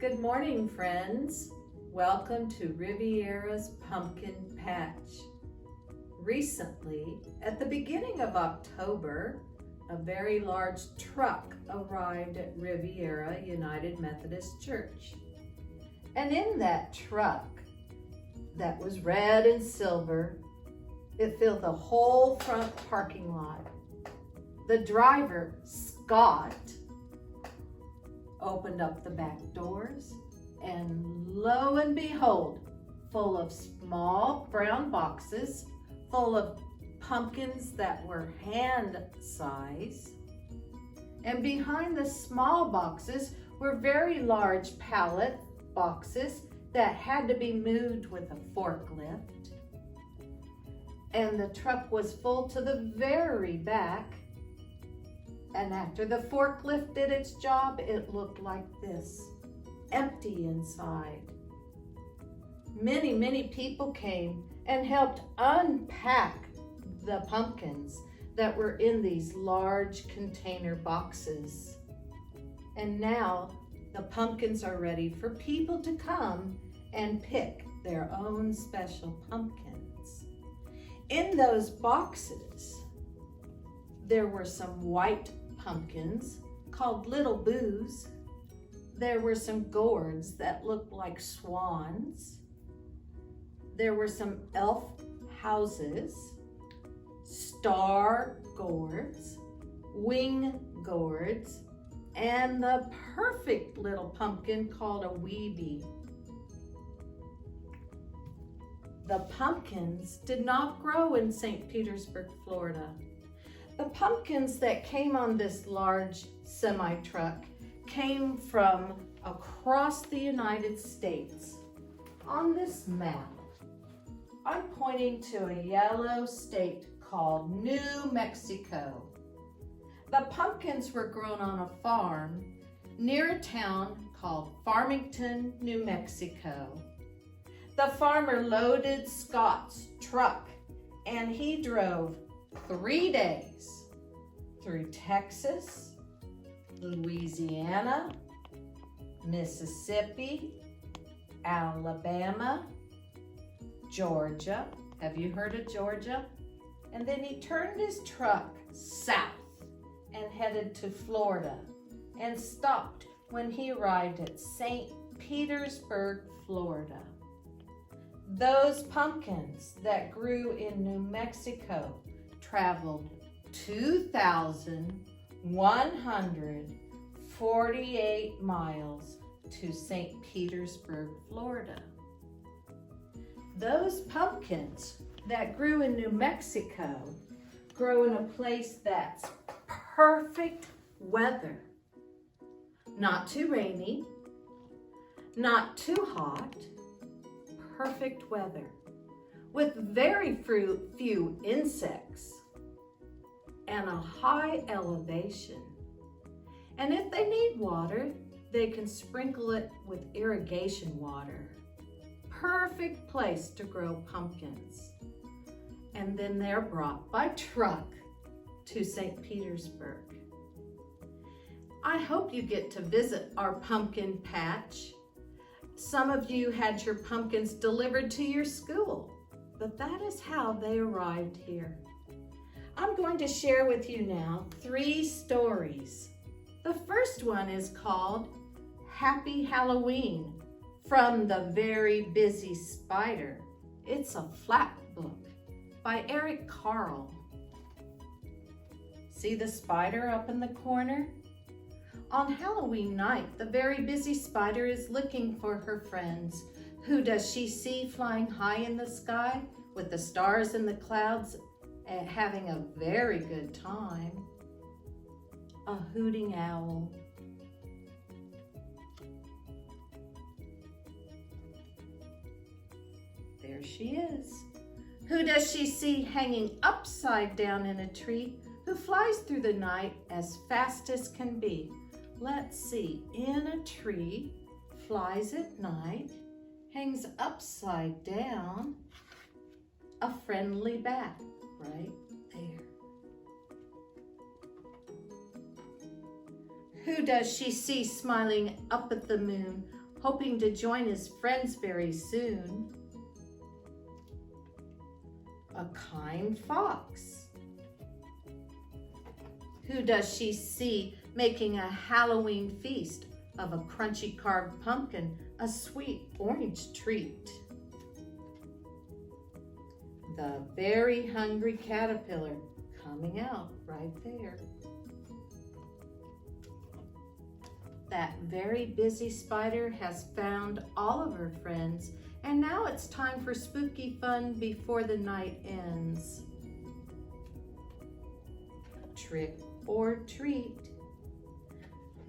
Good morning, friends. Welcome to Riviera's Pumpkin Patch. Recently, at the beginning of October, a very large truck arrived at Riviera United Methodist Church. And in that truck, that was red and silver, it filled the whole front parking lot. The driver, Scott, opened up the back doors, and lo and behold, full of small brown boxes, full of pumpkins that were hand size. And behind the small boxes were very large pallet boxes that had to be moved with a forklift. And the truck was full to the very back. And after the forklift did its job, it looked like this, empty inside. Many people came and helped unpack the pumpkins that were in these large container boxes. And now the pumpkins are ready for people to come and pick their own special pumpkins. In those boxes, there were some white pumpkins called Little Boos. There were some gourds that looked like swans. There were some elf houses, star gourds, wing gourds, and the perfect little pumpkin called a weeby. The pumpkins did not grow in St. Petersburg, Florida. The pumpkins that came on this large semi-truck came from across the United States. On this map, I'm pointing to a yellow state called New Mexico. The pumpkins were grown on a farm near a town called Farmington, New Mexico. The farmer loaded Scott's truck and he drove 3 days through Texas, Louisiana, Mississippi, Alabama, Georgia. Have you heard of Georgia? And then he turned his truck south and headed to Florida and stopped when he arrived at St. Petersburg, Florida. Those pumpkins that grew in New Mexico traveled 2,148 miles to St. Petersburg, Florida. Those pumpkins that grew in New Mexico grow in a place that's perfect weather. Not too rainy, not too hot, perfect weather with very few insects and a high elevation. And if they need water, they can sprinkle it with irrigation water. Perfect place to grow pumpkins. And then they're brought by truck to St. Petersburg. I hope you get to visit our pumpkin patch. Some of you had your pumpkins delivered to your school, but that is how they arrived here. I'm going to share with you now 3 stories. The first one is called Happy Halloween from the Very Busy Spider. It's a flat book by Eric Carle. See the spider up in the corner? On Halloween night, the very busy spider is looking for her friends. Who does she see flying high in the sky with the stars in the clouds and having a very good time? A hooting owl. There she is. Who does she see hanging upside down in a tree, who flies through the night as fast as can be? Let's see, in a tree, flies at night, hangs upside down, a friendly bat right there. Who does she see smiling up at the moon, hoping to join his friends very soon. A kind fox. Who does she see making a Halloween feast of a crunchy carved pumpkin, a sweet orange treat? The very hungry caterpillar coming out right there. That very busy spider has found all of her friends, and now it's time for spooky fun before the night ends. Trick or treat.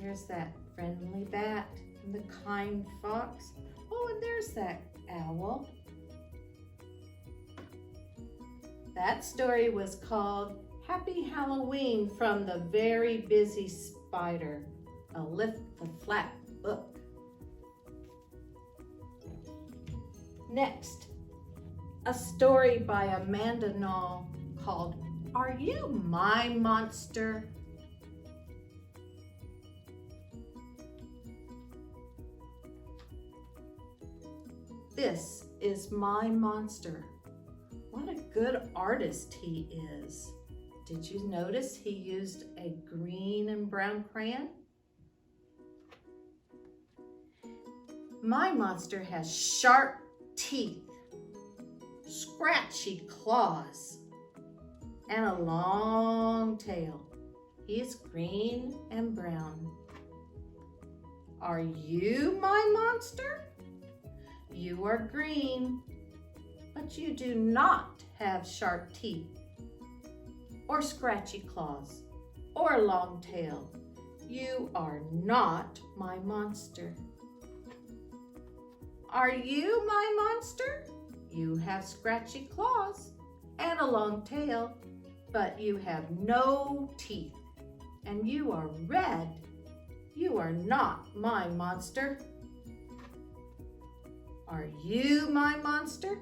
There's that friendly bat and the kind fox. Oh, and there's that owl. That story was called Happy Halloween from the Very Busy Spider, a Lift the Flap book. Next, a story by Amanda Knoll called Are You My Monster? This is my monster. What a good artist he is. Did you notice he used a green and brown crayon? My monster has sharp teeth, scratchy claws, and a long tail. He is green and brown. Are you my monster? You are green, but you do not have sharp teeth, or scratchy claws, or a long tail. You are not my monster. Are you my monster? You have scratchy claws and a long tail, but you have no teeth, and you are red. You are not my monster. Are you my monster?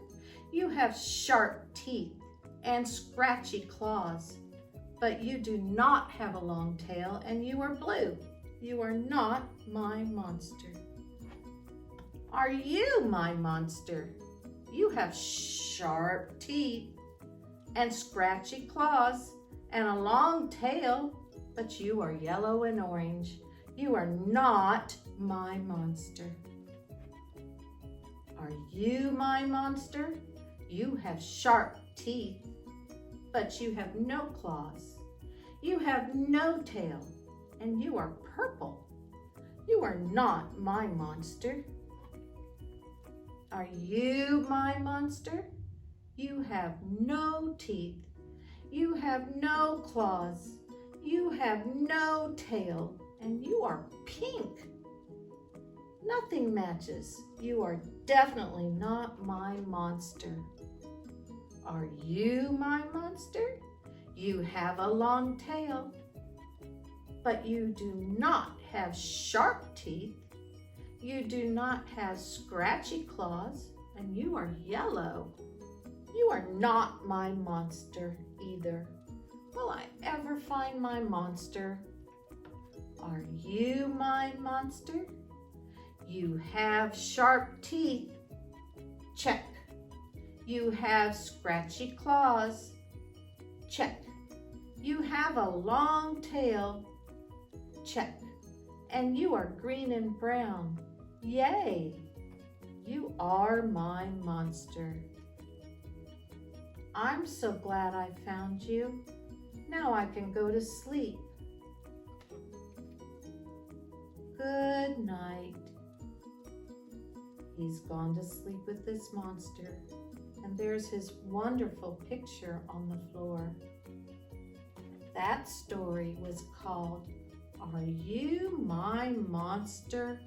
You have sharp teeth and scratchy claws, but you do not have a long tail, and you are blue. You are not my monster. Are you my monster? You have sharp teeth and scratchy claws and a long tail, but you are yellow and orange. You are not my monster. Are you my monster? You have sharp teeth, but you have no claws. You have no tail, and you are purple. You are not my monster. Are you my monster? You have no teeth. You have no claws. You have no tail, and you are pink. Nothing matches. You are definitely not my monster. Are you my monster? You have a long tail, but you do not have sharp teeth. You do not have scratchy claws, and you are yellow. You are not my monster either. Will I ever find my monster? Are you my monster? You have sharp teeth. Check. You have scratchy claws. Check. You have a long tail. Check. And you are green and brown. Yay! You are my monster. I'm so glad I found you. Now I can go to sleep. Good night. He's gone to sleep with this monster, and there's his wonderful picture on the floor. That story was called, Are You My Monster?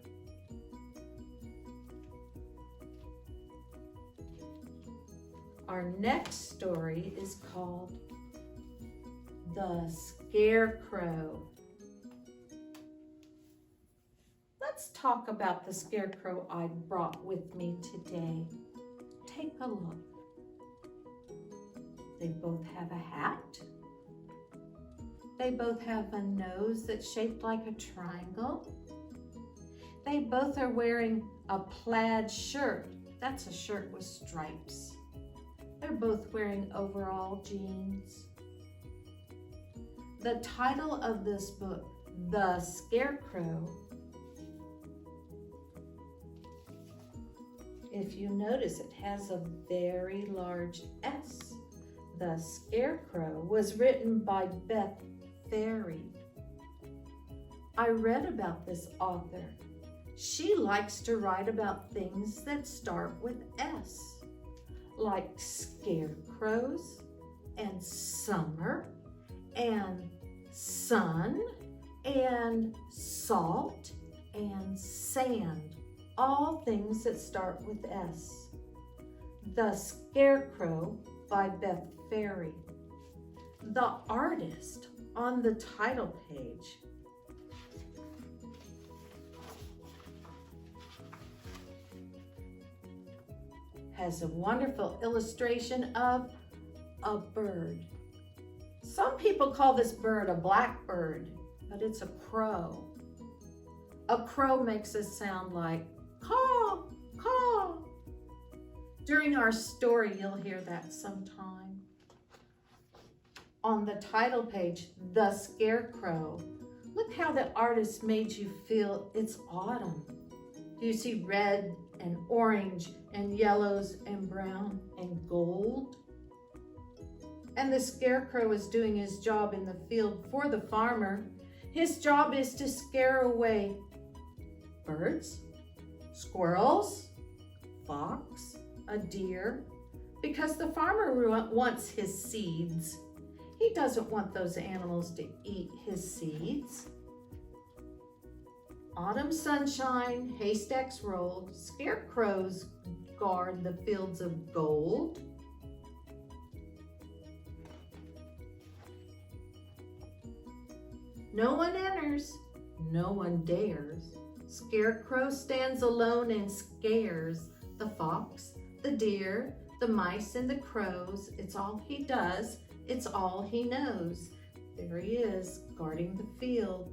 Our next story is called The Scarecrow. Let's talk about the scarecrow I brought with me today. Take a look. They both have a hat. They both have a nose that's shaped like a triangle. They both are wearing a plaid shirt. That's a shirt with stripes. They're both wearing overall jeans. The title of this book, The Scarecrow, if you notice, it has a very large S. The Scarecrow was written by Beth, Ferry. I read about this author. She likes to write about things that start with S, like scarecrows and summer and sun and salt and sand, all things that start with S. The Scarecrow by Beth Ferry. The artist on the title page has a wonderful illustration of a bird. Some people call this bird a blackbird, but it's a crow. A crow makes a sound like caw, caw. During our story, you'll hear that sometime. On the title page, The Scarecrow, look how the artist made you feel it's autumn. Do you see red and orange and yellows and brown and gold? And the scarecrow is doing his job in the field for the farmer. His job is to scare away birds, squirrels, fox, a deer, because the farmer wants his seeds. He doesn't want those animals to eat his seeds. Autumn sunshine, haystacks roll, scarecrows guard the fields of gold. No one enters, no one dares. Scarecrow stands alone and scares the fox, the deer, the mice, and the crows. It's all he does, it's all he knows. There he is, guarding the field.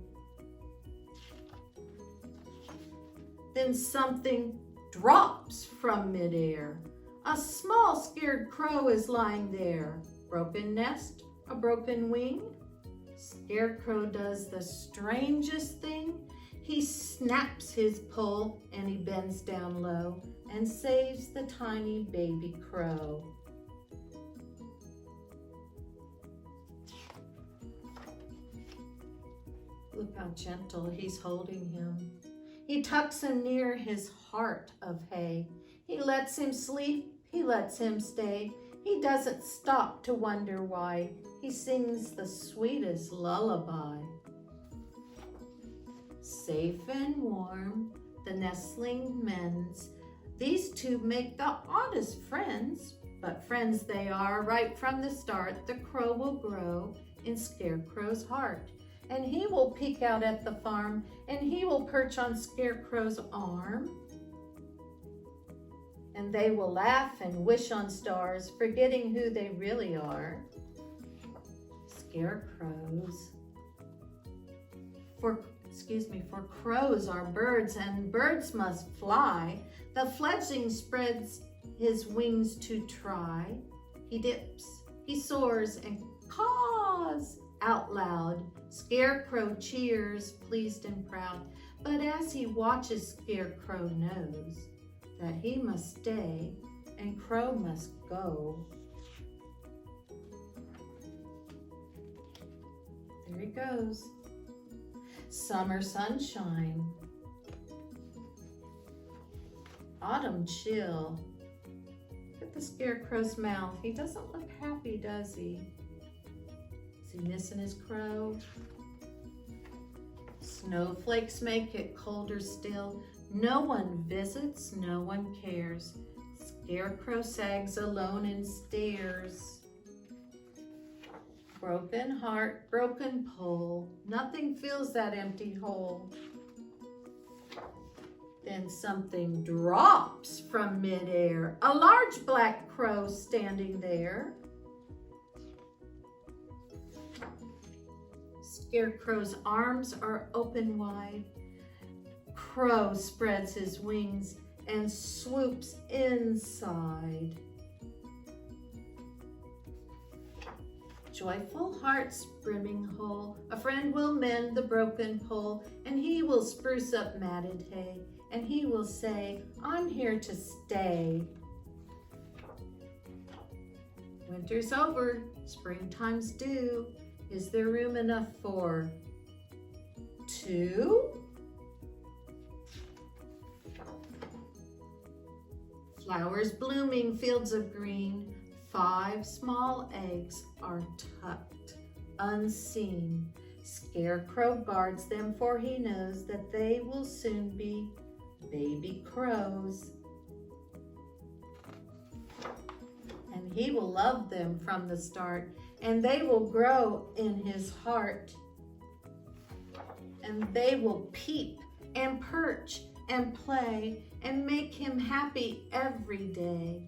Then something drops from midair. A small scared crow is lying there. Broken nest, a broken wing. Scarecrow does the strangest thing. He snaps his pole and he bends down low and saves the tiny baby crow. Look how gentle he's holding him. He tucks him near his heart of hay. He lets him sleep, he lets him stay. He doesn't stop to wonder why. He sings the sweetest lullaby. Safe and warm, the nestling mends. These two make the oddest friends, but friends they are right from the start. The crow will grow in Scarecrow's heart, and he will peek out at the farm, and he will perch on Scarecrow's arm. And they will laugh and wish on stars, forgetting who they really are. Scarecrows. For crows are birds, and birds must fly. The fledgling spreads his wings to try. He dips, he soars, and caws out loud. Scarecrow cheers, pleased and proud. But as he watches, Scarecrow knows that he must stay and Crow must go. There he goes. Summer sunshine. Autumn chill. Look at the Scarecrow's mouth. He doesn't look happy, does he? Is he missing his crow? Snowflakes make it colder still. No one visits, no one cares. Scarecrow sags alone and stares. Broken heart, broken pole. Nothing fills that empty hole. Then something drops from midair. A large black crow standing there. Scarecrow's arms are open wide. Crow spreads his wings. and swoops inside. Joyful hearts brimming whole, a friend will mend the broken pole, and he will spruce up matted hay, and he will say, I'm here to stay. Winter's over, springtime's due. Is there room enough for 2? Flowers blooming, fields of green, 5 small eggs are tucked unseen. Scarecrow guards them, for he knows that they will soon be baby crows. And he will love them from the start, and they will grow in his heart. And they will peep and perch and play and make him happy every day.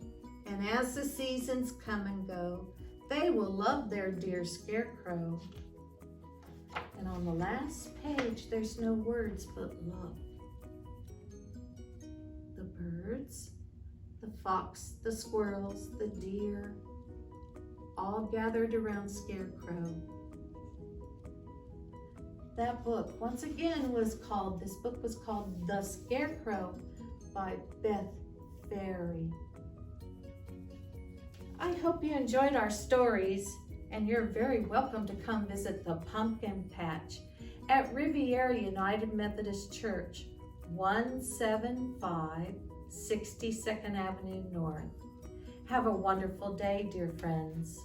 And as the seasons come and go, they will love their dear Scarecrow. And on the last page, there's no words but love. The birds, the fox, the squirrels, the deer, all gathered around Scarecrow. That book, once again, this book was called The Scarecrow by Beth, Ferry. I hope you enjoyed our stories, and you're very welcome to come visit the pumpkin patch at Riviera United Methodist Church, 175 62nd Avenue North. Have a wonderful day, dear friends.